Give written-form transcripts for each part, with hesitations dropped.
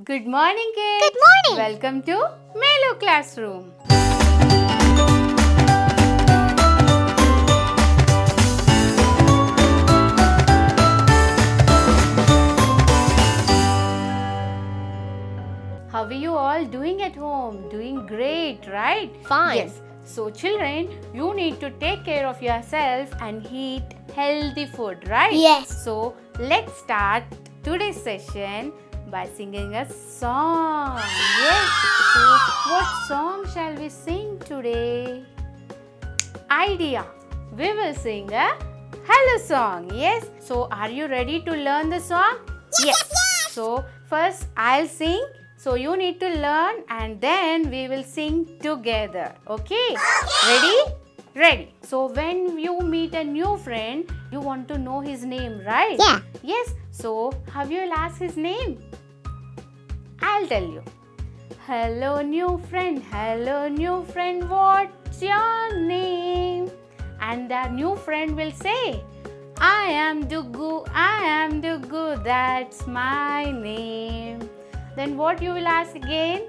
Good morning, kids. Good morning. Welcome to Melo Classroom. How are you all doing at home? Doing great, right? Fine. Yes. So children, you need to take care of yourself and eat healthy food, right? Yes. So let's start today's session by singing a song. Yes. So what song shall we sing today? Idea. We will sing a hello song. Yes. So are you ready to learn the song? Yes. So first I'll sing. So you need to learn and then we will sing together. Okay? Ready? Ready. So when you meet a new friend, you want to know his name, right? Yeah. Yes. So how you will ask his name? I'll tell you. Hello new friend, what's your name? And the new friend will say, I am Dugu, that's my name. Then what you will ask again?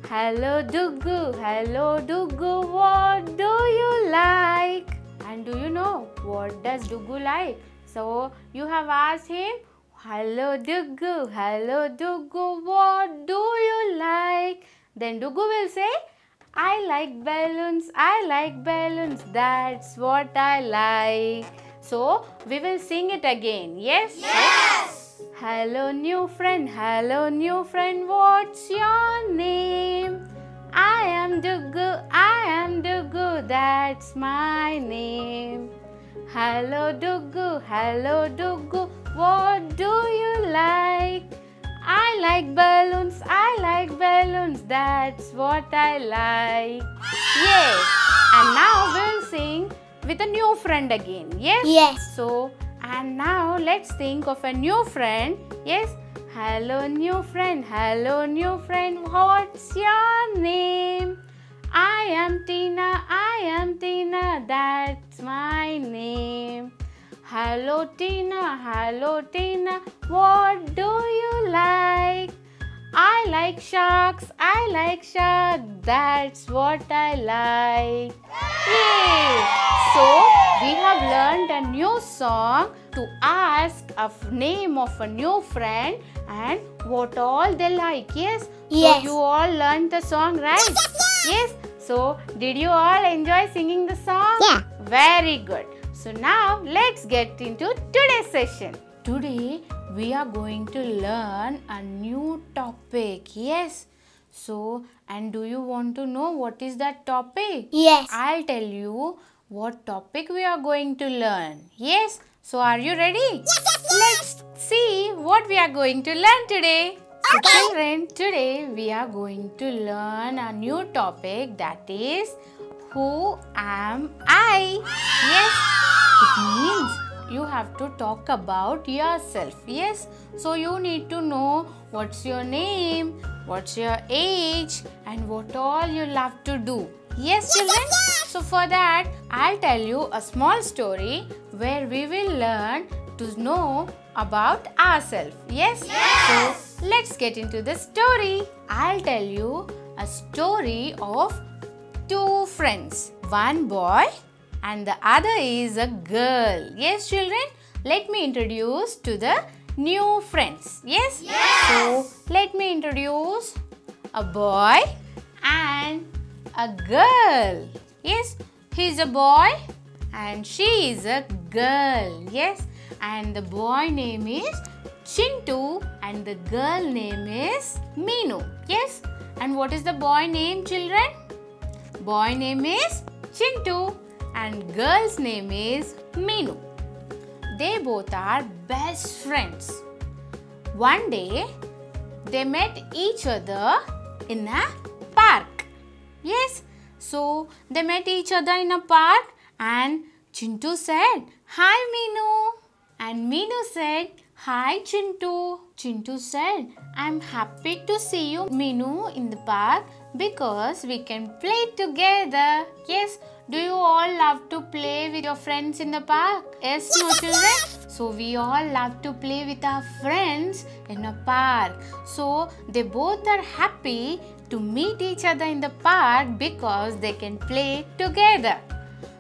Hello Dugu, what do you like? And do you know what does Dugu like? So you have asked him, Hello Dugu, what do you like? Then Dugu will say, I like balloons, that's what I like. So we will sing it again, yes? Yes. Hello new friend, what's your name? I am Dugu, that's my name. Hello Dugu, what do you like? I like balloons, that's what I like. Yes. And now we'll sing with a new friend again. Yes? Yes. So, and now let's think of a new friend. Yes? Hello new friend, what's your name? I am Tina, that's my name. Hello Tina, what do you like? I like sharks, that's what I like. Yay! So, we have learned a new song to ask a name of a new friend and what all they like. Yes? Yes. So, you all learned the song, right? Yes. So, did you all enjoy singing the song? Yeah. Very good. So, now let's get into today's session. Today, we are going to learn a new topic. Yes. So, and do you want to know what is that topic? Yes. I'll tell you what topic we are going to learn. Yes. So, are you ready? Yes. Let's see what we are going to learn today. So, Okay. children, today we are going to learn a new topic, that is, who am I? Yes. It means you have to talk about yourself. Yes. So you need to know what's your name, what's your age, and what all you love to do. Yes, children? So for that, I'll tell you a small story where we will learn to know about ourselves. Yes? So let's get into the story. I'll tell you a story of two friends. One boy and the other is a girl. Yes, children? Let me introduce to the new friends. Yes? So, let me introduce a boy and a girl. Yes? He's a boy and she is a girl. Yes? And the boy name is Chintu and the girl name is Meenu. Yes? And what is the boy name, children? Boy name is Chintu and girl's name is Meenu. They both are best friends. One day, they met each other in a park. Yes, so they met each other in a park and Chintu said, Hi Meenu. And Meenu said, Hi Chintu. Chintu said, I'm happy to see you Meenu in the park because we can play together. Yes, Do you all love to play with your friends in the park? Yes, no children? So we all love to play with our friends in a park. So they both are happy to meet each other in the park because they can play together.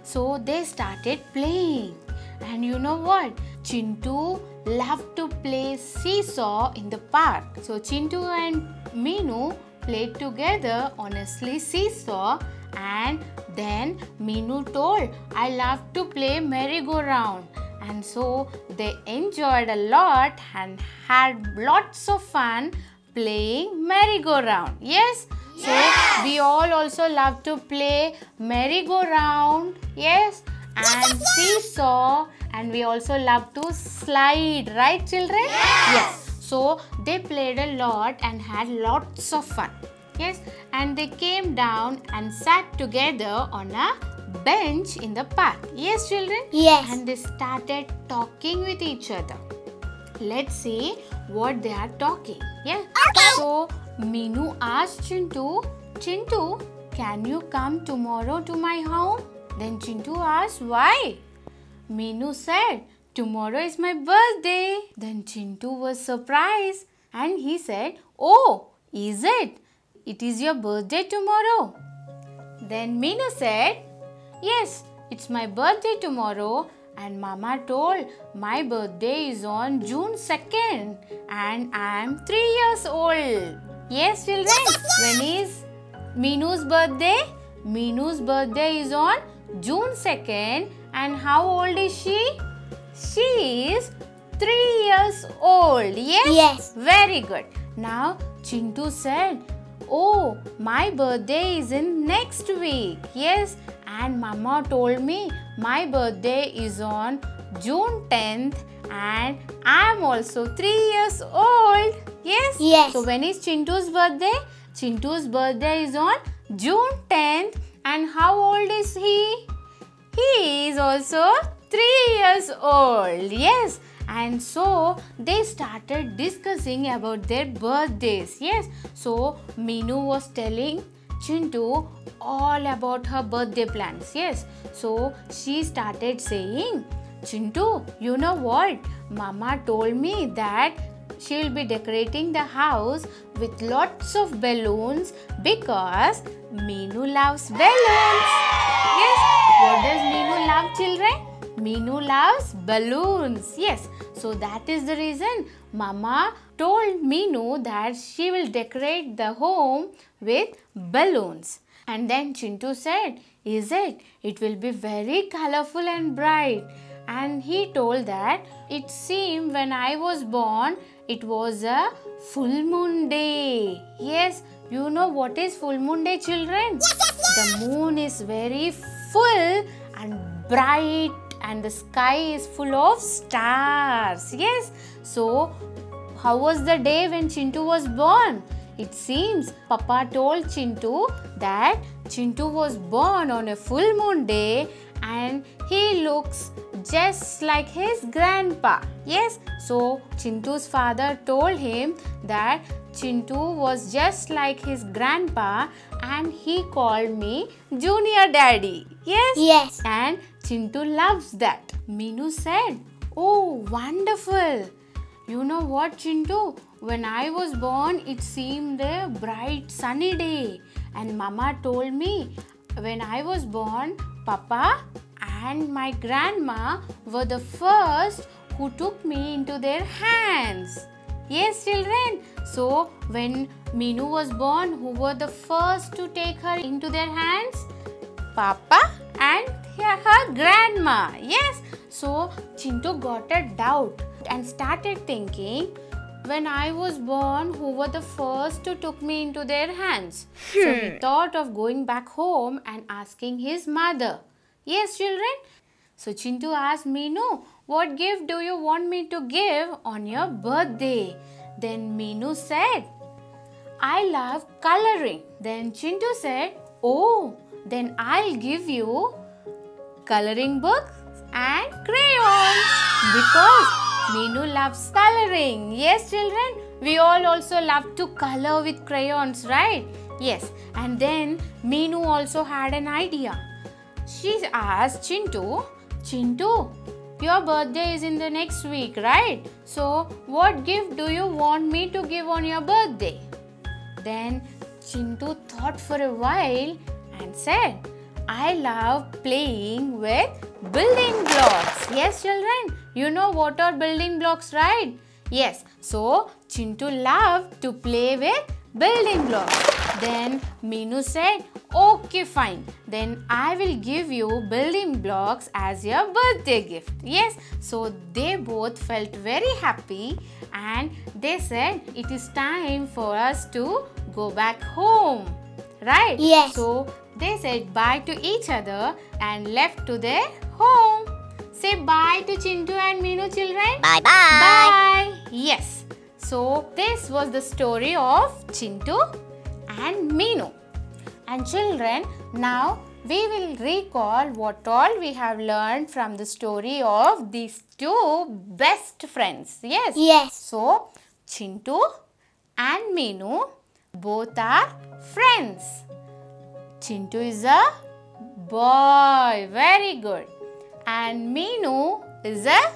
So they started playing. And you know what? Chintu loved to play seesaw in the park. So Chintu and Meenu played together on a seesaw, and then Meenu told, I love to play merry-go-round. And so they enjoyed a lot and had lots of fun playing merry-go-round. Yes? So we all also love to play merry-go-round. Yes? And seesaw, and we also love to slide, right children? Yes. So they played a lot and had lots of fun. Yes, and they came down and sat together on a bench in the park. Yes children? Yes. And they started talking with each other. Let's see what they are talking. Yeah. Okay. So Meenu asked Chintu, Chintu, can you come tomorrow to my home? Then Chintu asked, why? Meenu said, tomorrow is my birthday. Then Chintu was surprised and he said, oh, is it? It is your birthday tomorrow? Then Meenu said, yes, it's my birthday tomorrow, and Mama told my birthday is on June 2nd and I am 3 years old. Yes children, when is Meenu's birthday? Meenu's birthday is on June 2nd, and how old is she? She is 3 years old. Yes? Yes. Very good. Now Chintu said, oh, my birthday is in next week. Yes, and Mama told me my birthday is on June 10th and I am also 3 years old. Yes? Yes. So when is Chintu's birthday? Chintu's birthday is on June 10th, and how old is he? He is also 3 years old. Yes. And so they started discussing about their birthdays. Yes. So Meenu was telling Chintu all about her birthday plans. Yes. So she started saying, Chintu, you know what? Mama told me that she will be decorating the house with lots of balloons because Meenu loves balloons. Yes. What does Meenu love, children? Meenu loves balloons. Yes. So that is the reason Mama told Meenu that she will decorate the home with balloons. And then Chintu said, is it? It will be very colorful and bright. And he told that it seemed when I was born, it was a full moon day. Yes, you know what is full moon day, children? The moon is very full and bright and the sky is full of stars. Yes, so how was the day when Chintu was born? It seems Papa told Chintu that Chintu was born on a full moon day and he looks just like his grandpa. Yes, so Chintu's father told him that Chintu was just like his grandpa and he called me Junior Daddy. Yes? Yes. And Chintu loves that. Meenu said, oh, wonderful. You know what, Chintu? When I was born, it seemed a bright sunny day. And Mama told me, when I was born, Papa and my grandma were the first who took me into their hands. Yes, children. So, when Meenu was born, who were the first to take her into their hands? Papa and her grandma. Yes. So, Chintu got a doubt and started thinking, when I was born, who were the first to took me into their hands? So, he thought of going back home and asking his mother. Yes, children. So, Chintu asked Meenu, what gift do you want me to give on your birthday? Then Meenu said, I love coloring. Then Chintu said, oh, then I'll give you coloring books and crayons because Meenu loves coloring. Yes, children, we all also love to color with crayons, right? Yes, and then Meenu also had an idea. she asked Chintu, Chintu, your birthday is in the next week, right? So, what gift do you want me to give on your birthday? Then Chintu thought for a while and said, I love playing with building blocks. Yes, children, you know what are building blocks, right? Yes, so Chintu loved to play with building blocks. Then Meenu said, okay, fine. Then I will give you building blocks as your birthday gift. Yes, so they both felt very happy and they said it is time for us to go back home. Right? Yes. So they said bye to each other and left to their home. Say bye to Chintu and Meenu, children. Bye bye. Bye. Yes. So this was the story of Chintu and Meenu. And children, now we will recall what all we have learned from the story of these two best friends. Yes? Yes. So, Chintu and Meenu both are friends. Chintu is a boy. Very good. And Meenu is a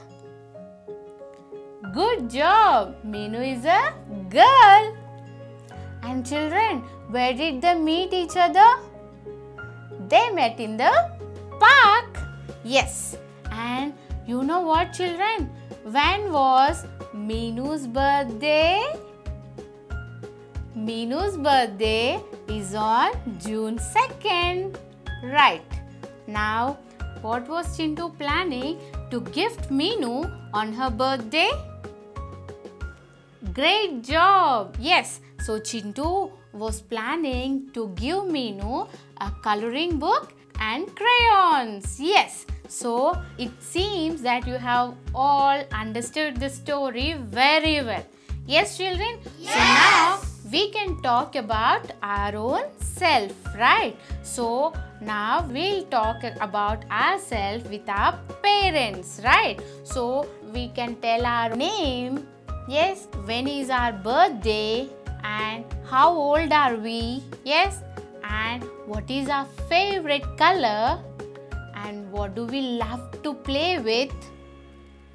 good job. Meenu is a girl. And children, where did they meet each other? They met in the park. Yes. And you know what, children? When was Meenu's birthday? Meenu's birthday is on June 2nd. Right. Now, what was Chintu planning to gift Meenu on her birthday? Great job! Yes, so Chintu was planning to give Meenu a coloring book and crayons. Yes, so it seems that you have all understood the story very well. Yes, children? Yes. So now we can talk about our own self, right? So now we'll talk about ourselves with our parents, right? So we can tell our name. Yes, when is our birthday and how old are we? Yes, and what is our favorite color and what do we love to play with?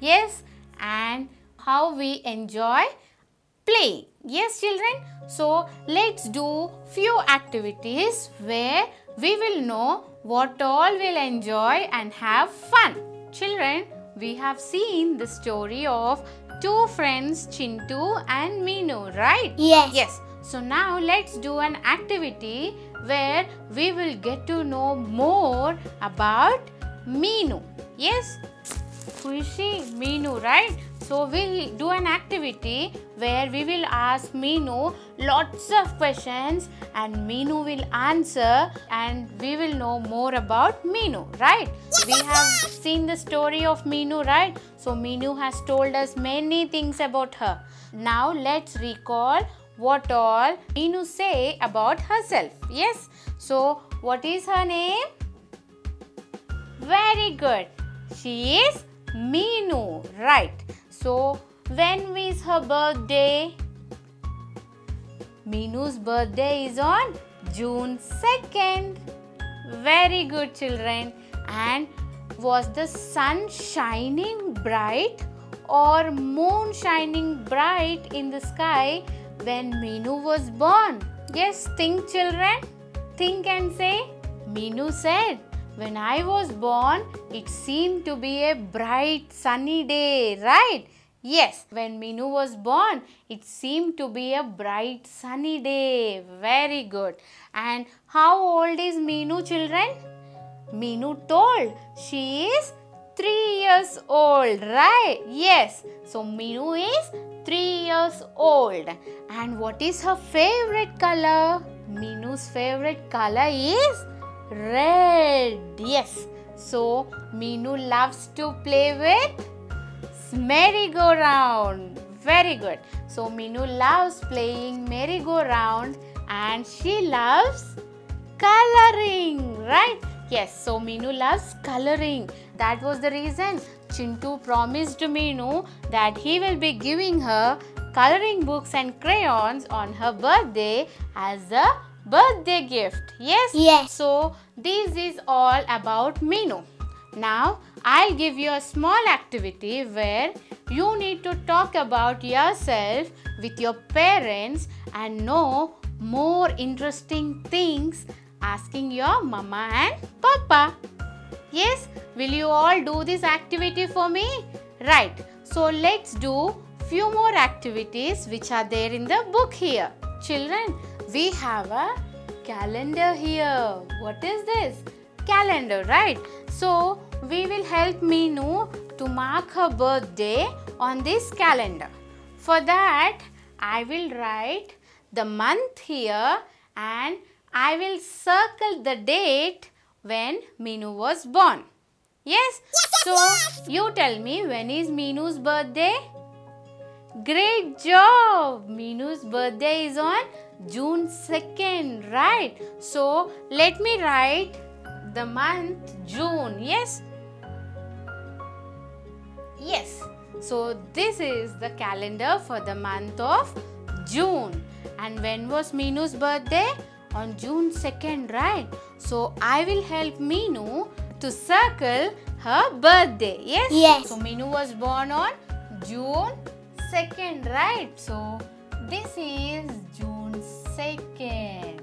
Yes, and how we enjoy playing. Yes, children. So let's do few activities where we will know what all we'll enjoy and have fun. Children, we have seen the story of two friends, Chintu and Meenu, right? Yes. Yes. So now let's do an activity where we will get to know more about Meenu. Yes? Who is she? Meenu, right? So we'll do an activity where we will ask Meenu lots of questions and Meenu will answer and we will know more about Meenu, right? We have seen the story of Meenu, right? So Meenu has told us many things about her. Now let's recall what all Meenu say about herself. Yes? So what is her name? Very good. She is Meenu, right? So when is her birthday? Meenu's birthday is on June 2nd. Very good, children. And was the sun shining bright or moon shining bright in the sky when Meenu was born? Yes, think, children. Think and say. Meenu said, when I was born, it seemed to be a bright sunny day, right? Yes, when Meenu was born, it seemed to be a bright sunny day. Very good. And how old is Meenu, children? Meenu told she is 3 years old, right? Yes. So Meenu is 3 years old. And what is her favorite color? Meenu's favorite color is red. Yes. So Meenu loves to play with merry-go-round. Very good. So Meenu loves playing merry-go-round and she loves coloring, right? Yes, so Meenu loves coloring. That was the reason Chintu promised Meenu that he will be giving her coloring books and crayons on her birthday as a birthday gift. Yes? Yes. So this is all about Meenu. Now I'll give you a small activity where you need to talk about yourself with your parents and know more interesting things asking your mama and papa. Yes, will you all do this activity for me? Right, so let's do few more activities which are there in the book here. Children, we have a calendar here. What is this? Calendar, right? So we will help Meenu to mark her birthday on this calendar. For that, I will write the month here and I will circle the date when Meenu was born. Yes? So, you tell me, when is Meenu's birthday? Great job! Meenu's birthday is on June 2nd, right? So, let me write the month June. Yes? Yes. So, this is the calendar for the month of June. And when was Meenu's birthday? On June 2nd, right? So, I will help Meenu to circle her birthday. Yes? Yes. So, Meenu was born on June 2nd, right? So, this is June 2nd.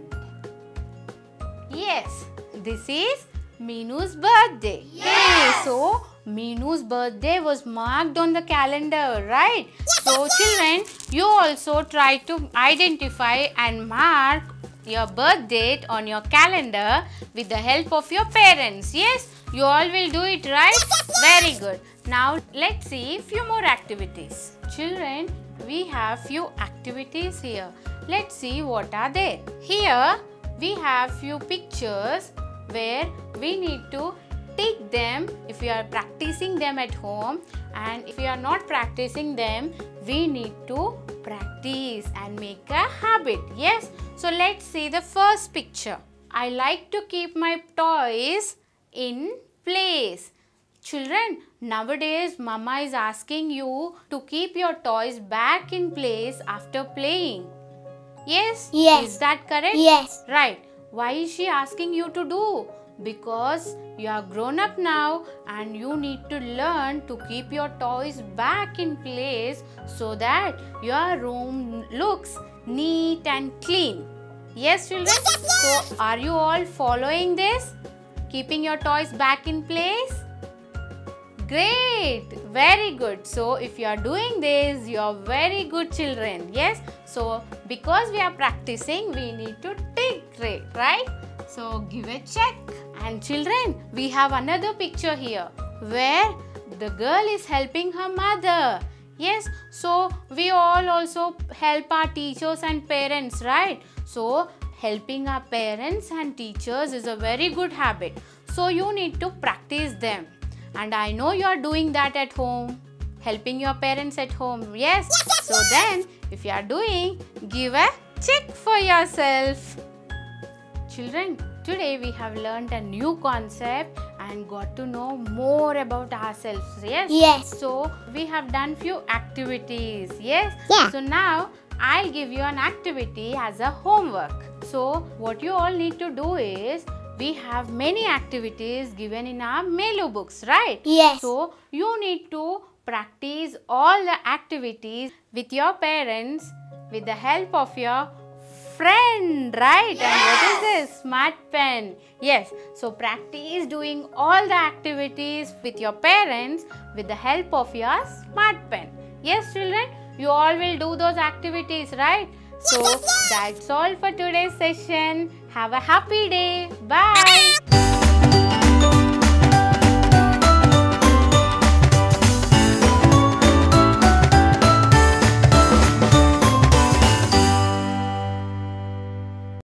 Yes, this is Meenu's birthday. Yes. Okay, so Meenu's birthday was marked on the calendar, right? So, children, you also try to identify and mark your birth date on your calendar with the help of your parents. Yes, you all will do it, right? Very good. Now, let's see few more activities. Children, we have few activities here. Let's see what are they. Here, we have few pictures where we need to take them if you are practicing them at home, and if you are not practicing them, we need to practice and make a habit. Yes, so let's see the first picture. I like to keep my toys in place. Children, nowadays mama is asking you to keep your toys back in place after playing. Yes? Yes. Is that correct? Yes. Right. Why is she asking you to do? Because you are grown up now and you need to learn to keep your toys back in place so that your room looks neat and clean. Yes, children? So, are you all following this? Keeping your toys back in place? Great! Very good. So, if you are doing this, you are very good children. Yes? So, because we are practicing, we need to take it, right? So, give a check. And children, we have another picture here where the girl is helping her mother. Yes, so we all also help our teachers and parents, right? So, helping our parents and teachers is a very good habit. So, you need to practice them. And I know you are doing that at home, helping your parents at home. Yes, so then if you are doing, give a check for yourself. Children, today we have learned a new concept and got to know more about ourselves. Yes? Yes. So, we have done few activities. Yes? Yeah. So, now I'll give you an activity as a homework. So, what you all need to do is, we have many activities given in our Melu books, right? Yes. So, you need to practice all the activities with your parents with the help of your friend, right? Yes. And what is this? Smart pen. Yes. So, practice doing all the activities with your parents with the help of your smart pen. Yes, children? You all will do those activities, right? So, that's all for today's session. Have a happy day. Bye.